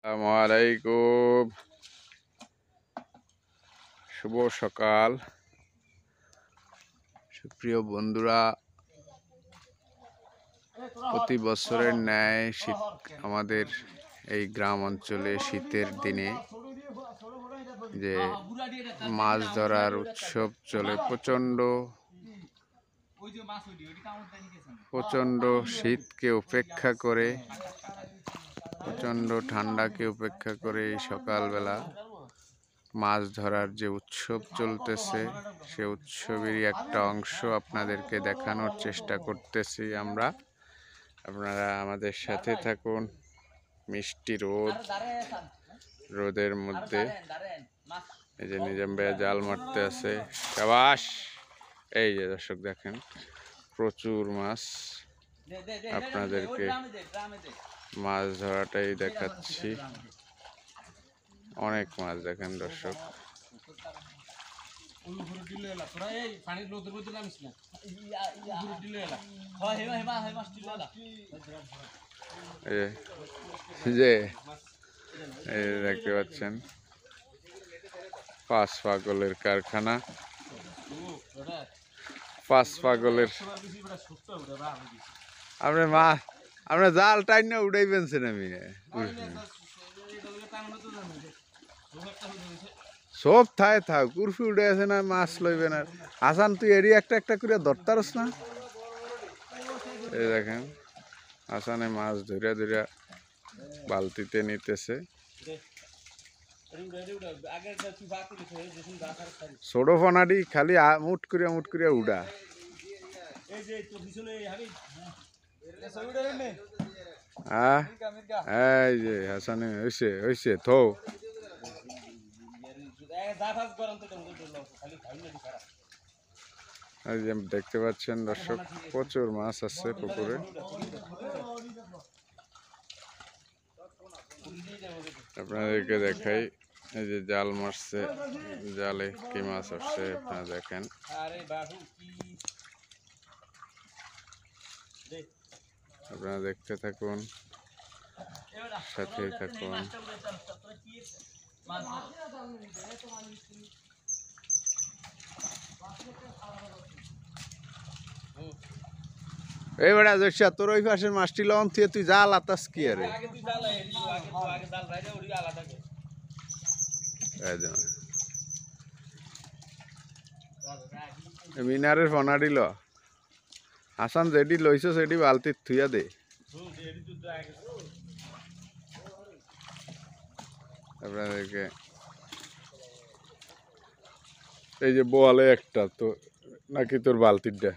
আসসালামু আলাইকুম, শুভ সকাল সুপ্রিয় বন্ধুরা। প্রতি বছরের ন্যায় শীত আমাদের এই গ্রাম অঞ্চলে শীতের দিনে যে মাছ ধরার উৎসব চলে। প্রচণ্ড শীতকে উপেক্ষা করে, প্রচণ্ড ঠান্ডাকে উপেক্ষা করে এই সকালবেলা মাছ ধরার যে উৎসব চলতেছে, সে উৎসবেরই একটা অংশ আপনাদেরকে দেখানোর চেষ্টা করতেছি আমরা। আপনারা আমাদের সাথে থাকুন। মিষ্টি রোদের মধ্যে এই যে নিজাম ভাইয়া জাল মারতে আছে। শাবাশ! এই যে দর্শক দেখেন, প্রচুর মাছ। আপনাদেরকে মাছ ধরাটাই দেখাচ্ছি। অনেক মাছ দেখেন দর্শক। যে দেখতে পাচ্ছেন, পাঁচ পাগলের কারখানা। পাঁচ পাগলের আপনার জাল টাইন না উড়াই পেনছেন। আমি সব থায় থাক, কুরফি উঠে আছে না, মাছ লইবে না। হাসান, তুই এরি একটা একটা করে ধরতারস না? এই দেখেন, হাসানে মাছ ধরিয়া ধরিয়া বালতিতে নিতেছে। ছোট ফনাডি খালি মুট করিয়া উড়া। এই যে হাসানে হইছে থো। দেখতে পাচ্ছেন দর্শক, প্রচুর মাছ আছে পুকুরে। আপনাদেরকে দেখাই, এই যে জাল মারছে, জালে কি মাছ আসছে আপনারা দেখেন। আপনারা দেখতে থাকুন, সাথে থাকুন। এই বেড়া জৈসা, তোর ওই পাশের মাছটি লন থুয়ে তুই জাল আতাস কি আরে? মিনারের ফনা দিল। হাসান যেটি লইছ সেটি বালতির থুইয়া দে। আপনাদেরকে এই যে বোয়ালে একটা তো নাকি তোর বালতিরটা?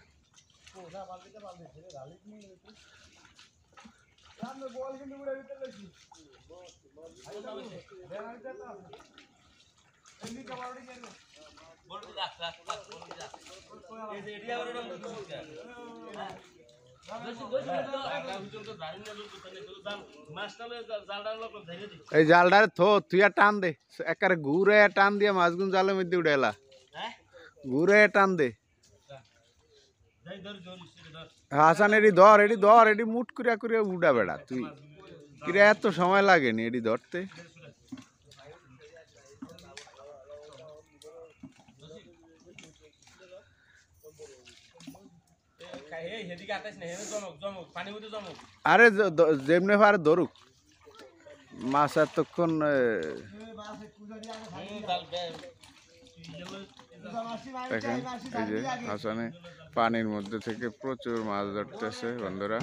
এই জালটারে থো তুইয়া টান দে, একারে ঘুরে টান দিয়ে মাছগুন জালের মধ্যে উড়াইলা। ঘুরে টান দে। হাসান এডি ধর, এডি মুট করিয়া উড়া বেড়া। তুই কিরা এত সময় লাগেনি এডি ধরতে? আরে যেমনে পারে ধরুক মাছ। এতক্ষণ দেখেন, এই যে হাসানে পানির মধ্যে থেকে প্রচুর মাছ ধরতেছে বন্ধুরা।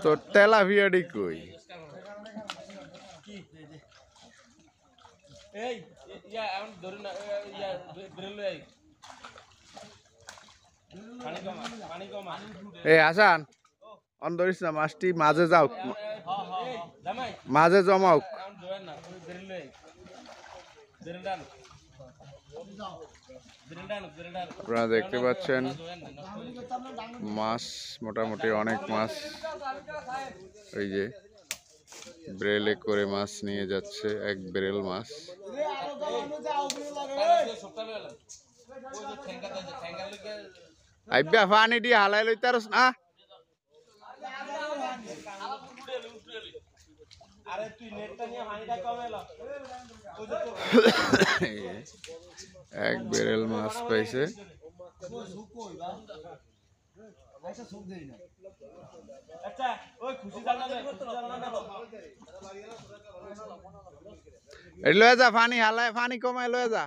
তো তেলাপিয়াডি কই? এই হাসান, অন ধরিস না, মাছটি মাঝে যাও, মাঝে জমাও। আপনারা দেখতে পাচ্ছেন মাছ মোটামুটি অনেক মাছ, ওই যে ব্রেলে করে মাছ নিয়ে যাচ্ছে, এক ব্রেল মাছ। আইবা পানি দিয়ে হালাই লইতারস না। এক বেরেল মাছ পাইছে। লয়ে যা পানি হালায়, পানি কমায় লয়ে যা।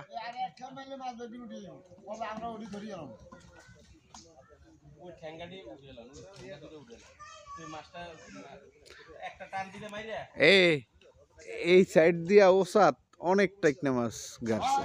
এই সাইড দিয়া ওসাত অনেক টাইকনা মাছ গাড়ছে।